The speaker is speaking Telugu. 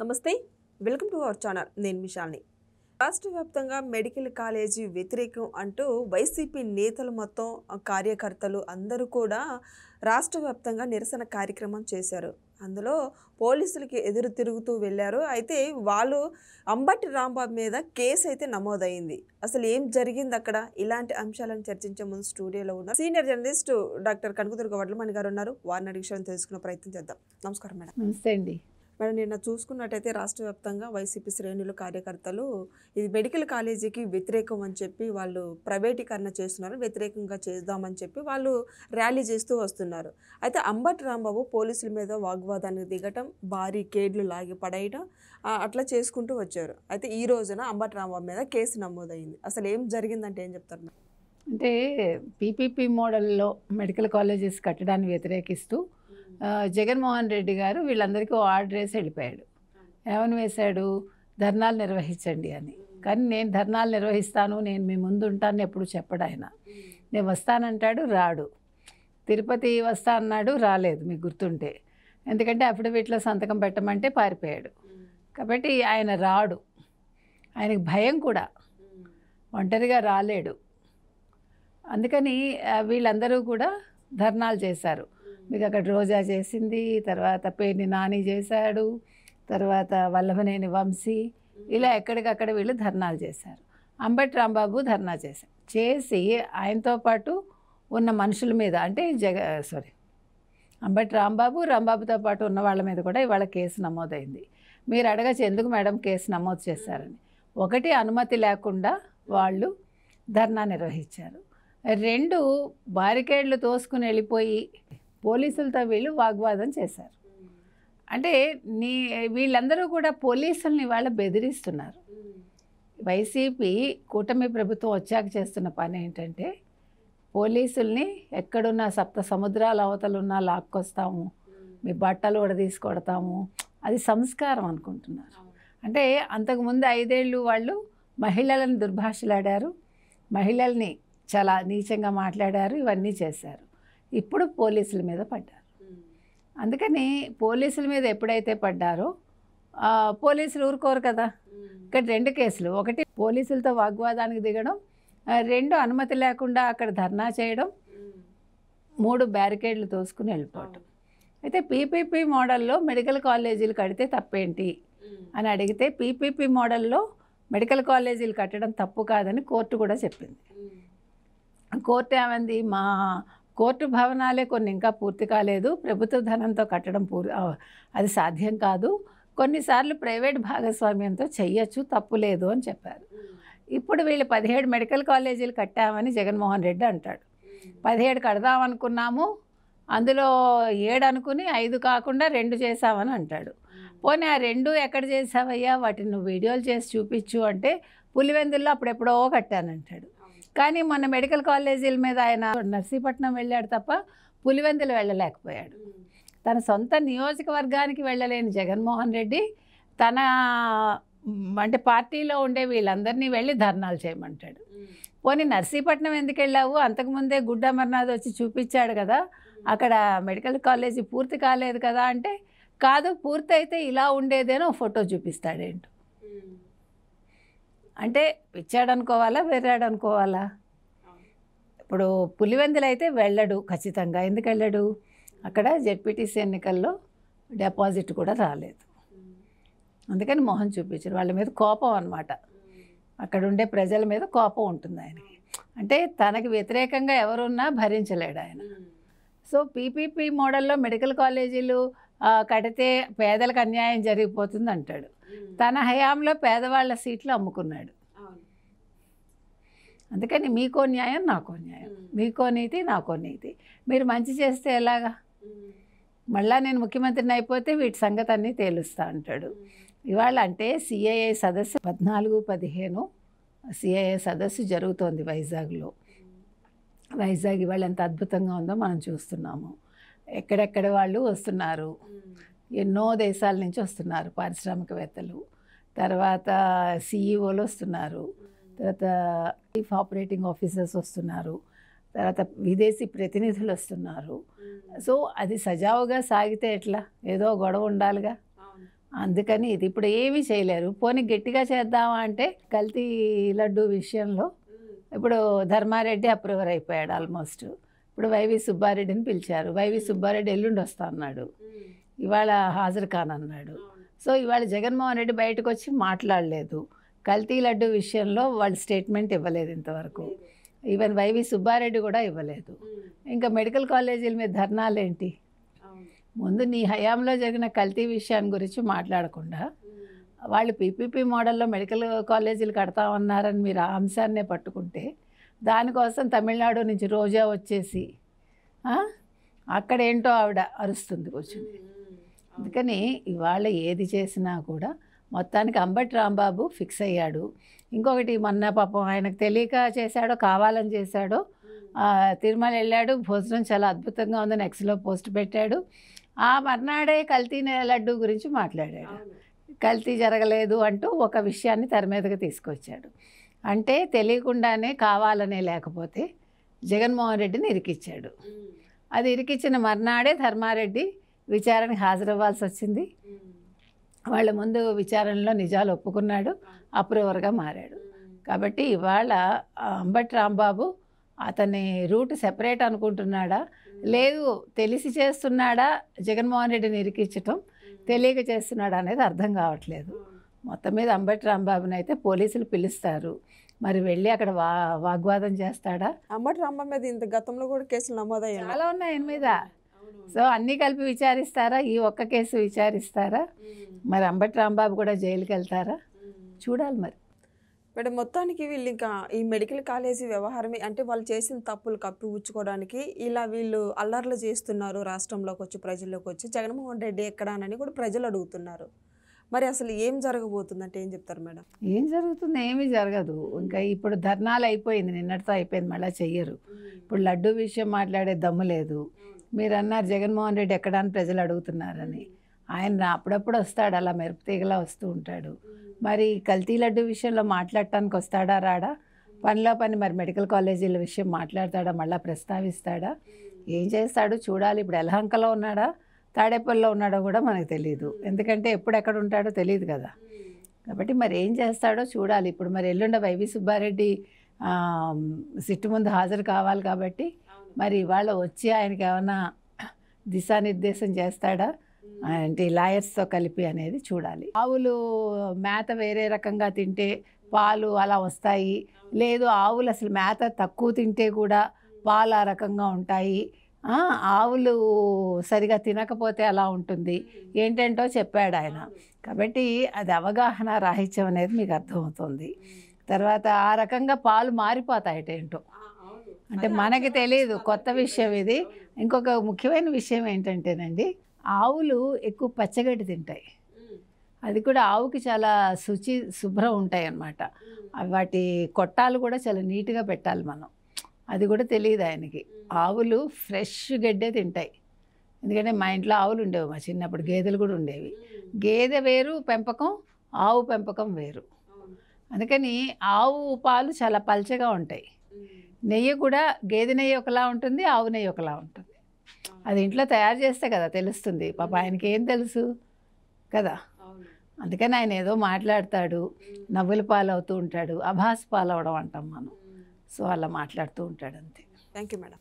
నమస్తే, వెల్కమ్ టు అవర్ ఛానల్. నేను మిషాల్ని. రాష్ట్ర వ్యాప్తంగా మెడికల్ కాలేజీ వ్యతిరేకం అంటూ వైసీపీ నేతలు మొత్తం కార్యకర్తలు అందరూ కూడా రాష్ట్ర వ్యాప్తంగా నిరసన కార్యక్రమం చేశారు. అందులో పోలీసులకి ఎదురు తిరుగుతూ వెళ్ళారు. అయితే వాళ్ళు అంబటి రాంబాబు మీద కేసు అయితే నమోదైంది. అసలు ఏం జరిగింది అక్కడ? ఇలాంటి అంశాలను చర్చించే ముందు స్టూడియోలో ఉన్నారు senior journalist doctor Kanakadurga Vadlamani గారు ఉన్నారు. వారిని అడిగి విషయాన్ని తెలుసుకునే ప్రయత్నం చేద్దాం. నమస్కారం మేడం. నమస్తే అండి. మేడం, నిన్న చూసుకున్నట్టయితే రాష్ట్ర వ్యాప్తంగా వైసీపీ శ్రేణులు కార్యకర్తలు ఇది మెడికల్ కాలేజీకి వ్యతిరేకం అని చెప్పి వాళ్ళు ప్రైవేటీకరణ చేస్తున్నారు, వ్యతిరేకంగా చేద్దామని చెప్పి వాళ్ళు ర్యాలీ చేస్తూ వస్తున్నారు. అయితే అంబటి రాంబాబు పోలీసుల మీద వాగ్వాదానికి దిగటం, భారీ కేడ్లు లాగి పడేయడం అట్లా చేసుకుంటూ వచ్చారు. అయితే ఈ రోజున అంబటి రాంబాబు మీద కేసు నమోదైంది. అసలు ఏం జరిగిందంటే ఏం చెప్తారు? అంటే పీపీపీ మోడల్లో మెడికల్ కాలేజెస్ కట్టడాన్ని వ్యతిరేకిస్తూ జగన్మోహన్ రెడ్డి గారు వీళ్ళందరికీ ఆర్డర్ వేసి వెళ్ళిపోయాడు. ఏమని వేశాడు? ధర్నాలు నిర్వహించండి అని. కానీ నేను ధర్నాలు నిర్వహిస్తాను, నేను మీ ముందు ఉంటాను ఎప్పుడు చెప్పడు ఆయన. నేను వస్తానంటాడు, రాడు. తిరుపతి వస్తా అన్నాడు, రాలేదు, మీకు గుర్తుంటే. ఎందుకంటే అఫిడవిట్లో సంతకం పెట్టమంటే పారిపోయాడు. కాబట్టి ఆయన రాడు. ఆయనకు భయం కూడా, ఒంటరిగా రాలేడు. అందుకని వీళ్ళందరూ కూడా ధర్నాలు చేశారు. మీకు అక్కడ రోజా చేసింది, తర్వాత పేర్ని నాని చేశాడు, తర్వాత వల్లభనేని వంశీ, ఇలా ఎక్కడికక్కడ వీళ్ళు ధర్నాలు చేశారు. అంబటి రాంబాబు ధర్నా చేసి ఆయనతో పాటు ఉన్న మనుషుల మీద, అంటే అంబటి రాంబాబుతో పాటు ఉన్న వాళ్ళ మీద కూడా ఇవాళ కేసు నమోదైంది. మీరు అడగచ్చు, ఎందుకు మేడం కేసు నమోదు చేశారని. ఒకటి, అనుమతి లేకుండా వాళ్ళు ధర్నా నిర్వహించారు. రెండు, బారికేడ్లు తోసుకుని వెళ్ళిపోయి పోలీసులతో వీళ్ళు వాగ్వాదం చేశారు. అంటే వీళ్ళందరూ కూడా పోలీసుల్ని వాళ్ళ బెదిరిస్తున్నారు. వైసీపీ కూటమి ప్రభుత్వం వచ్చాక చేస్తున్న పని ఏంటంటే, పోలీసుల్ని ఎక్కడున్నా సప్త సముద్రాల అవతలున్నా లాక్కొస్తాము, మీ బట్టలు కూడా తీసుకొడతాము, అది సంస్కారం అనుకుంటున్నారు. అంటే అంతకుముందు 5 ఏళ్ళు వాళ్ళు మహిళలను దుర్భాషలాడారు, మహిళల్ని చాలా నీచంగా మాట్లాడారు, ఇవన్నీ చేశారు. ఇప్పుడు పోలీసుల మీద పడ్డారు. అందుకని పోలీసుల మీద ఎప్పుడైతే పడ్డారో పోలీసులు ఊరుకోరు కదా. ఇక్కడ 2 కేసులు. ఒకటి, పోలీసులతో వాగ్వాదానికి దిగడం, 2, అనుమతి లేకుండా అక్కడ ధర్నా చేయడం, 3, బ్యారికేడ్లు తోసుకుని వెళ్ళిపోవటం. అయితే పీపీపీ మోడల్లో మెడికల్ కాలేజీలు కడితే తప్పేంటి అని అడిగితే, పీపీపీ మోడల్లో మెడికల్ కాలేజీలు కట్టడం తప్పు కాదని కోర్టు కూడా చెప్పింది. కోర్టు ఏమంది? మా కోర్టు భవనాలే కొన్ని ఇంకా పూర్తి కాలేదు, ప్రభుత్వ ధనంతో కట్టడం అది సాధ్యం కాదు, కొన్నిసార్లు ప్రైవేట్ భాగస్వామ్యంతో చెయ్యొచ్చు, తప్పు లేదు అని చెప్పారు. ఇప్పుడు వీళ్ళు 17 మెడికల్ కాలేజీలు కట్టామని జగన్మోహన్ రెడ్డి అంటాడు. 17 కడదామనుకున్నాము, అందులో 7 అనుకుని 5 కాకుండా 2 చేసామని అంటాడు. పోనీ ఆ 2 ఎక్కడ చేసావయ్యా, వాటిని నువ్వు వీడియోలు చేసి చూపించు అంటే, పులివెందుల్లో అప్పుడెప్పుడో కట్టానంటాడు. కానీ మొన్న మెడికల్ కాలేజీల మీద ఆయన నర్సీపట్నం వెళ్ళాడు తప్ప పులివెందులు వెళ్ళలేకపోయాడు. తన సొంత నియోజకవర్గానికి వెళ్ళలేని జగన్మోహన్ రెడ్డి తన అంటే పార్టీలో ఉండే వీళ్ళందరినీ వెళ్ళి ధర్నాలు చేయమంటాడు. పోనీ నర్సీపట్నం ఎందుకు వెళ్ళావు? అంతకుముందే గుడ్ అమర్నాథ్ వచ్చి చూపించాడు కదా, అక్కడ మెడికల్ కాలేజీ పూర్తి కాలేదు కదా అంటే, కాదు, పూర్తి అయితే ఇలా ఉండేదేనో ఫోటో చూపిస్తాడేంటో. అంటే పిచ్చాడనుకోవాలా, వెర్రాడనుకోవాలా? ఇప్పుడు పులివెందులు అయితే వెళ్ళడు ఖచ్చితంగా. ఎందుకు వెళ్ళడు? అక్కడ జెడ్పీటీసీ ఎన్నికల్లో డిపాజిట్ కూడా రాలేదు, అందుకని మొహం చూపించారు. వాళ్ళ మీద కోపం అన్నమాట, అక్కడ ఉండే ప్రజల మీద కోపం ఉంటుంది ఆయనకి. అంటే తనకి వ్యతిరేకంగా ఎవరున్నా భరించలేడు ఆయన. సో పీపీపీ మోడల్లో మెడికల్ కాలేజీలు కడితే పేదలకు అన్యాయం జరిగిపోతుంది అంటాడు. తన హయాంలో పేదవాళ్ళ సీట్లు అమ్ముకున్నాడు. అందుకని మీకో న్యాయం, నాకో న్యాయం, మీకో నీతి, నాకో నీతి. మీరు మంచి చేస్తే ఎలాగా? మళ్ళా నేను ముఖ్యమంత్రిని అయిపోతే వీటి సంగతి అన్నీ తేలుస్తా అంటాడు. ఇవాళ అంటే సిఐఏ సదస్సు 14-15 సిఐఏ సదస్సు జరుగుతోంది వైజాగ్లో. వైజాగ్ ఇవాళ ఎంత అద్భుతంగా ఉందో మనం చూస్తున్నాము. ఎక్కడెక్కడ వాళ్ళు వస్తున్నారు, ఎన్నో దేశాల నుంచి వస్తున్నారు పారిశ్రామికవేత్తలు, తర్వాత సిఈఓలు వస్తున్నారు, తర్వాత చీఫ్ ఆపరేటింగ్ ఆఫీసర్స్ వస్తున్నారు, తర్వాత విదేశీ ప్రతినిధులు వస్తున్నారు. సో అది సజావుగా సాగితే ఎట్లా? ఏదో గొడవ ఉండాలిగా. అందుకని ఇది ఇప్పుడు ఏమీ చేయలేరు. పోనీ గట్టిగా చేద్దామా అంటే కల్తీ లడ్డు విషయంలో ఇప్పుడు ధర్మారెడ్డి అప్రూవర్ అయిపోయాడు ఆల్మోస్ట్. ఇప్పుడు వైవి సుబ్బారెడ్డిని పిలిచారు. వైవి సుబ్బారెడ్డి ఎల్లుండి వస్తా అన్నాడు, ఇవాళ హాజరు కానన్నాడు. సో ఇవాళ జగన్మోహన్ రెడ్డి బయటకు వచ్చి మాట్లాడలేదు. కల్తీ లడ్డు విషయంలో వాళ్ళు స్టేట్మెంట్ ఇవ్వలేదు ఇంతవరకు. ఈవెన్ వైవి సుబ్బారెడ్డి కూడా ఇవ్వలేదు. ఇంకా మెడికల్ కాలేజీల మీద ధర్నాలు ఏంటి? ముందు నీ హయాంలో జరిగిన కల్తీ విషయాన్ని గురించి మాట్లాడకుండా వాళ్ళు పీపీపీ మోడల్లో మెడికల్ కాలేజీలు కడతామన్నారని మీరు ఆ అంశాన్నే పట్టుకుంటే, దానికోసం తమిళనాడు నుంచి రోజా వచ్చేసి అక్కడేంటో ఆవిడ అరుస్తుంది కూర్చుని. అందుకని ఇవాళ ఏది చేసినా కూడా మొత్తానికి అంబటి రాంబాబు ఫిక్స్ అయ్యాడు. ఇంకొకటి మొన్న పాపం ఆయనకు తెలియక చేశాడో కావాలని చేశాడో, తిరుమల వెళ్ళాడు, భోజనం చాలా అద్భుతంగా ఉందని ఎక్స్లో పోస్ట్ పెట్టాడు. ఆ మర్నాడే కల్తీ లడ్డు గురించి మాట్లాడాడు. కల్తీ జరగలేదు అంటూ ఒక విషయాన్ని తెర మీదకి తీసుకొచ్చాడు. అంటే తెలియకుండానే కావాలనే లేకపోతే జగన్మోహన్ రెడ్డిని ఇరికిచ్చాడు. అది ఇరికిచ్చిన మర్నాడే ధర్మారెడ్డి విచారణకు హాజరవ్వాల్సి వచ్చింది. వాళ్ళ ముందు విచారణలో నిజాలు ఒప్పుకున్నాడు, అప్రూవర్గా మారాడు. కాబట్టి ఇవాళ అంబటి రాంబాబు అతని రూట్ సెపరేట్ అనుకుంటున్నాడా, లేదు తెలిసి చేస్తున్నాడా జగన్మోహన్ రెడ్డిని ఇరికించటం, తెలియక చేస్తున్నాడా అనేది అర్థం కావట్లేదు. మొత్తం మీద అంబటి రాంబాబుని అయితే పోలీసులు పిలుస్తారు, మరి వెళ్ళి అక్కడ వాగ్వాదం చేస్తాడా? అంబటి రాంబాబు మీద ఇంత గతంలో కూడా కేసులు నమోదయ్యాయి, చాలా ఉన్నాయి ఆయన మీద. సో అన్నీ కలిపి విచారిస్తారా? ఈ ఒక్క కేసు విచారిస్తారా? మరి అంబటి రాంబాబు కూడా జైలుకి వెళ్తారా? చూడాలి మరి. మేడం మొత్తానికి వీళ్ళు ఇంకా ఈ మెడికల్ కాలేజీ వ్యవహారమే అంటే వాళ్ళు చేసిన తప్పులు కప్పిపుచ్చుకోవడానికి ఇలా వీళ్ళు అల్లర్లు చేస్తున్నారు, రాష్ట్రంలోకి వచ్చి ప్రజల్లోకి వచ్చి జగన్మోహన్ రెడ్డి ఎక్కడానని కూడా ప్రజలు అడుగుతున్నారు. మరి అసలు ఏం జరగబోతుందంటే ఏం చెప్తారు మేడం? ఏం జరుగుతుంది? ఏమీ జరగదు. ఇంకా ఇప్పుడు ధర్నాలు అయిపోయింది, నిన్నటితో అయిపోయింది, మళ్ళీ చెయ్యరు. ఇప్పుడు లడ్డు విషయం మాట్లాడే దమ్ము లేదు. మీరు అన్నారు జగన్మోహన్ రెడ్డి ఎక్కడాని ప్రజలు అడుగుతున్నారని. ఆయన అప్పుడప్పుడు వస్తాడు, అలా మెరుపు తీగలా వస్తూ ఉంటాడు. మరి కల్తీ లడ్డు విషయంలో మాట్లాడటానికి వస్తాడా రాడా? పనిలో పని మరి మెడికల్ కాలేజీల విషయం మాట్లాడతాడా, మళ్ళీ ప్రస్తావిస్తాడా, ఏం చేస్తాడు చూడాలి. ఇప్పుడు యలహంకలో ఉన్నాడా, తాడేపల్లిలో ఉన్నాడో కూడా మనకు తెలియదు, ఎందుకంటే ఎప్పుడు ఎక్కడ ఉంటాడో తెలియదు కదా. కాబట్టి మరి ఏం చేస్తాడో చూడాలి. ఇప్పుడు మరి ఎల్లుండ వైవి సుబ్బారెడ్డి సిట్టు ముందు హాజరు కావాలి కాబట్టి మరి ఇవాళ వచ్చి ఆయనకి ఏమైనా దిశానిర్దేశం చేస్తాడా అంటే లాయర్స్తో కలిపి అనేది చూడాలి. ఆవులు మేత వేరే రకంగా తింటే పాలు అలా వస్తాయి, లేదు ఆవులు అసలు మేత తక్కువ తింటే కూడా పాలు ఆ రకంగా ఉంటాయి, ఆవులు సరిగా తినకపోతే అలా ఉంటుంది, ఏంటంటో చెప్పాడు ఆయన. కాబట్టి అది అవగాహన రాహిత్యం అనేది మీకు అర్థమవుతుంది. తర్వాత ఆ రకంగా పాలు మారిపోతాయట ఏంటో, అంటే మనకి తెలియదు, కొత్త విషయం ఇది. ఇంకొక ముఖ్యమైన విషయం ఏంటంటేనండి, ఆవులు ఎక్కువ పచ్చగడ్డి తింటాయి. అది కూడా ఆవుకి చాలా శుభ్రం ఉంటాయి అన్నమాట. వాటి కొట్టాలు కూడా చాలా నీట్గా పెట్టాలి మనం, అది కూడా తెలియదు ఆయనకి. ఆవులు ఫ్రెష్ గడ్డే తింటాయి. ఎందుకంటే మా ఇంట్లో ఆవులు ఉండేవి, మా చిన్నప్పుడు గేదెలు కూడా ఉండేవి. గేదె వేరు పెంపకం, ఆవు పెంపకం వేరు. అందుకని ఆవు పాలు చాలా పల్చగా ఉంటాయి. నెయ్యి కూడా గేదె నెయ్యి ఒకలా ఉంటుంది, ఆవు నెయ్యి ఒకలా ఉంటుంది. అది ఇంట్లో తయారు చేస్తే కదా తెలుస్తుంది. పాప ఆయనకి ఏం తెలుసు కదా. అందుకని ఆయన ఏదో మాట్లాడతాడు, నవ్వుల పాలవుతూ ఉంటాడు, అభాస్ పాలవడం అంటాం మనం. సో అలా మాట్లాడుతూ ఉంటాడు అంతే. Thank you madam.